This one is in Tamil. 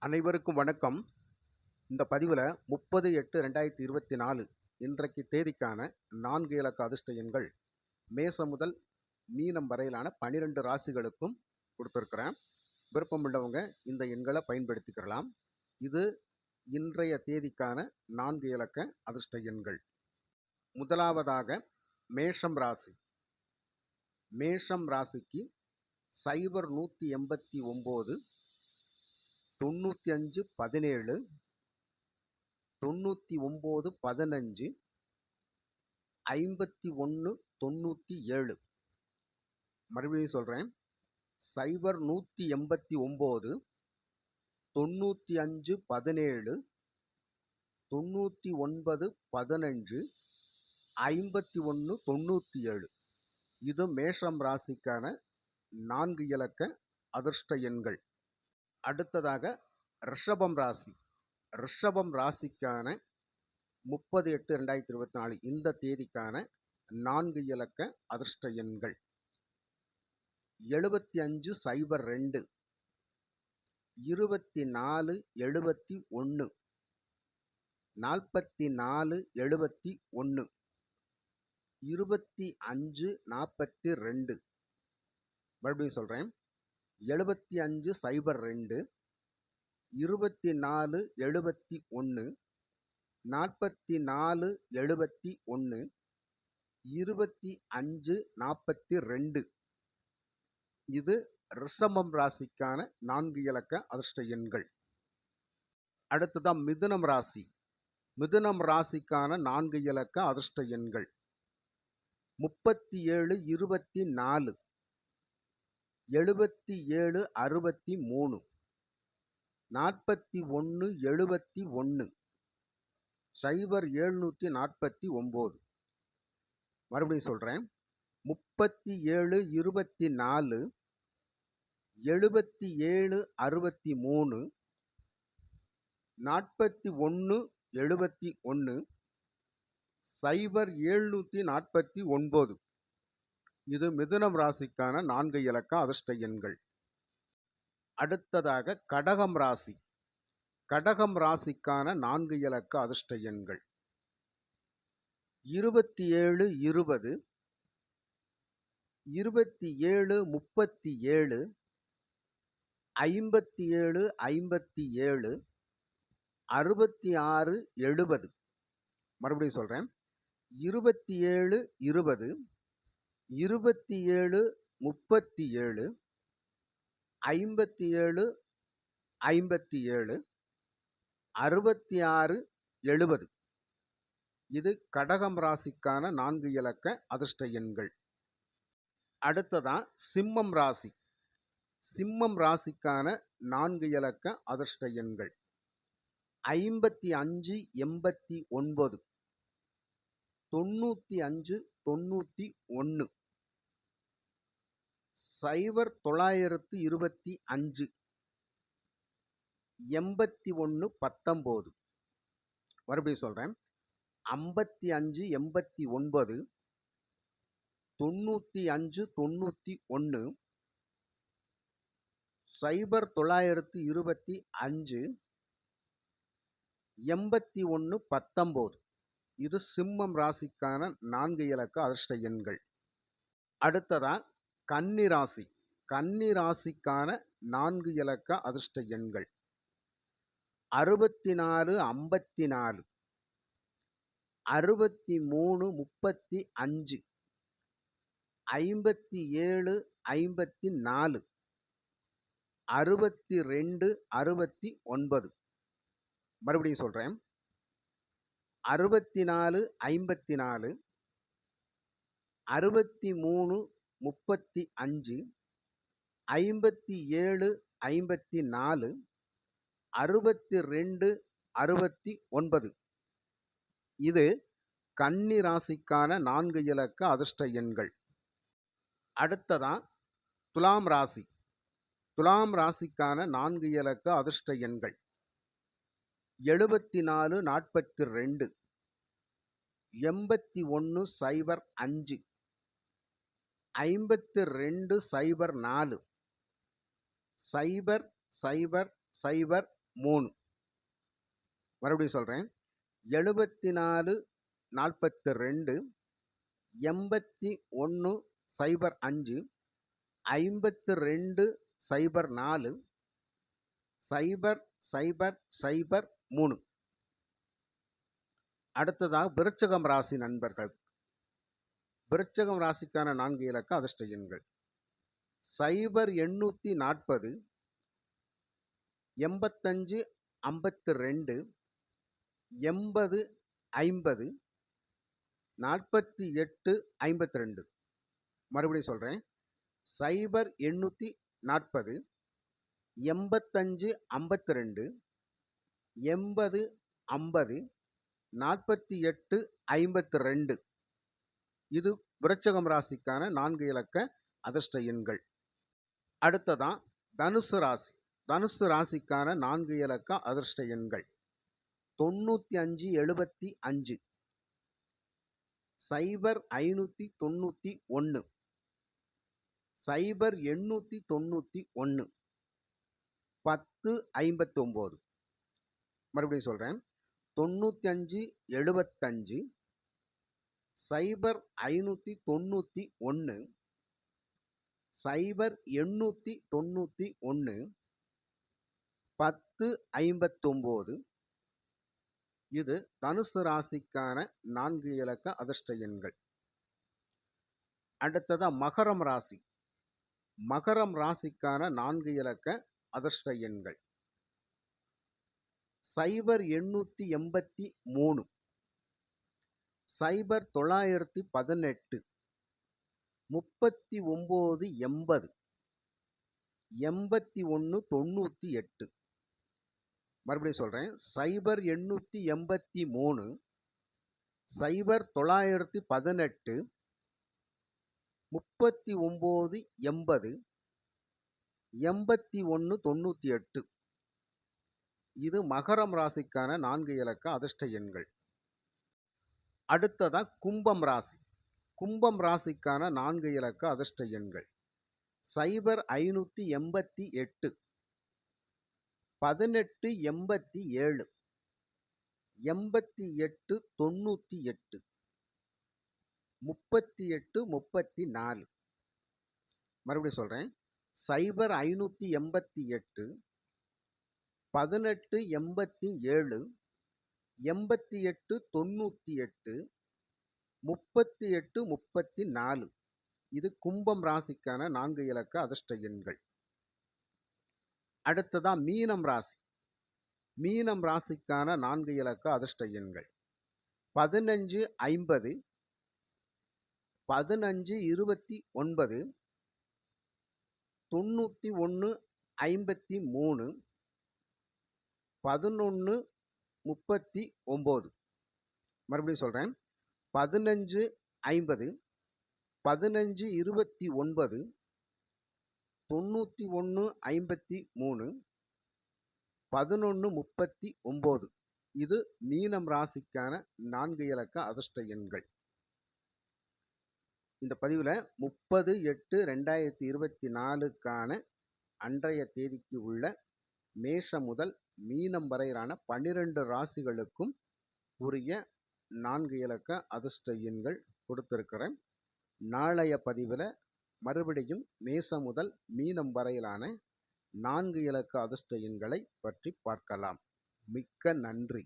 அனைவருக்கும் வணக்கம். இந்த பதிவில் 30/8/2024 இன்றைக்கு தேதிக்கான 4 இலக்க அதிர்ஷ்ட எண்கள் மேசம் முதல் மீனம் வரையிலான 12 ராசிகளுக்கும் கொடுத்துருக்குறேன். விருப்பமுள்ளவங்க இந்த எண்களை பயன்படுத்திக்கலாம். இது இன்றைய தேதிக்கான 4 இலக்க அதிர்ஷ்ட எண்கள். முதலாவதாக மேஷம் ராசி. மேஷம் ராசிக்கு 0189 95 17 99 15 51 97. மறுபடியும் சொல்கிறேன். 0189 95 17 99 15 51 97. இது மேஷம் ராசிக்கான 4 இலக்க அதிர்ஷ்ட எண்கள். அடுத்ததாக ரிஷபம் ராசி. ரிஷபம் ராசிக்கான 30/8/2024 இந்த தேதிக்கான 4 இலக்க அதிர்ஷ்ட எண்கள் 7502 24 71 44 71 25 42. மறுபடியும் சொல்கிறேன். 7502 24 71 44 71 25 42. இது ரிஷபம் ராசிக்கான 4 இலக்க அதிர்ஷ்ட எண்கள். அடுத்ததான் மிதுனம் ராசி. மிதுனம் ராசிக்கான 4 இலக்க அதிர்ஷ்ட எண்கள் 37 24 77 63 41 71 0749. மறுபடியும் சொல்கிறேன். 37 24 77 63 41 71 0749. இது மிதுனம் ராசிக்கான 4 இலக்க அதிர்ஷ்ட எண்கள். அடுத்ததாக கடகம் ராசி. கடகம் ராசிக்கான 4 இலக்க அதிர்ஷ்ட எண்கள் 27 20 27 37 57 57 66 70. மறுபடியும் சொல்கிறேன். 27 20 27 37 57 57 66 70. இது கடகம் ராசிக்கான 4 இலக்க அதிர்ஷ்ட எண்கள். அடுத்ததான் சிம்மம் ராசி. சிம்மம் ராசிக்கான 4 இலக்க அதிர்ஷ்ட எண்கள் 55 89 95 91 0925 81 19. மறுபடியும் சொல்கிறேன். 55 89 95 91 0925 81 19. இது சிம்மம் ராசிக்கான 4 இலக்க அதிர்ஷ்ட எண்கள். அடுத்ததா கன்னி ராசி. கன்னி ராசிக்கான 4 இலக்க அதிர்ஷ்ட எண்கள் 64 54 63 35 57 54 62 69. மறுபடியும் சொல்கிறேன். 64 54 63 35 57 54 62 69. இது கன்னி ராசிக்கான 4 இலக்க அதிர்ஷ்ட எண்கள். அடுத்ததான் துலாம் ராசி. துலாம் ராசிக்கான 4 இலக்க அதிர்ஷ்ட எண்கள் 74 42 81 05 52 04 00 00 3. மறுபடியும் சொல்கிறேன். 74 42 81 05 52 04 0003. அடுத்ததாக விருச்சிகம் ராசி நண்பர்கள். விருச்சிகம் ராசிக்கான 4 இலக்க அதிர்ஷ்ட எண்கள் 0840 85 52 80 50 48 52. மறுபடியும் சொல்கிறேன். 0840 85 52 80 50 48 52. இது விருச்சிகம் ராசிக்கான 4 இலக்க அதிர்ஷ்ட எண்கள். அடுத்ததான் தனுசு ராசி. தனுசு ராசிக்கான 4 இலக்க அதிர்ஷ்ட எண்கள் 95 75 0591 0891 1059. மறுபடியும் சொல்கிறேன். 95 75 0591 0891 1059. இது தனுசு ராசிக்கான 4 இலக்க அதிர்ஷ்ட எண்கள். அடுத்ததா மகரம் ராசி. மகரம் ராசிக்கான 4 இலக்க அதிர்ஷ்ட எண்கள் 0883 0918 3980 8198. மறுபடியும் சொல்கிறேன். 0883 0918 3980 8198. இது மகரம் ராசிக்கான 4 இலக்க அதிர்ஷ்ட எண்கள். அடுத்ததா கும்பம் ராசி. கும்பம் ராசிக்கான 4 இலக்க அதிர்ஷ்ட எண்கள் 0588 1887 8898 3834. மறுபடியும் சொல்கிறேன். 0588 1887 8898 3834. இது கும்பம் ராசிக்கான 4 இலக்க அதிர்ஷ்ட எண்கள். அடுத்ததா மீனம் ராசி. மீனம் ராசிக்கான 4 இலக்க அதிர்ஷ்ட எண்கள் 15 50 15 29 91 53 11 39. மறுபடியும் சொல்கிறேன். 15 50 15 29 91 53 11 39. இது மீனம் ராசிக்கான 4 இலக்க அதிர்ஷ்ட எண்கள். இந்த பதிவில் 30/8/2024க்கான அன்றைய தேதிக்கு உள்ள மேஷம் முதல் மீனம் வரையிலான 12 ராசிகளுக்கும் உரிய 4 இலக்க அதிர்ஷ்ட எண்கள் கொடுத்திருக்கிறேன். நாளைய பதிவில் மறுபடியும் மேஷம் முதல் மீனம் வரையிலான 4 இலக்க அதிர்ஷ்ட எண்களை பற்றி பார்க்கலாம். மிக்க நன்றி.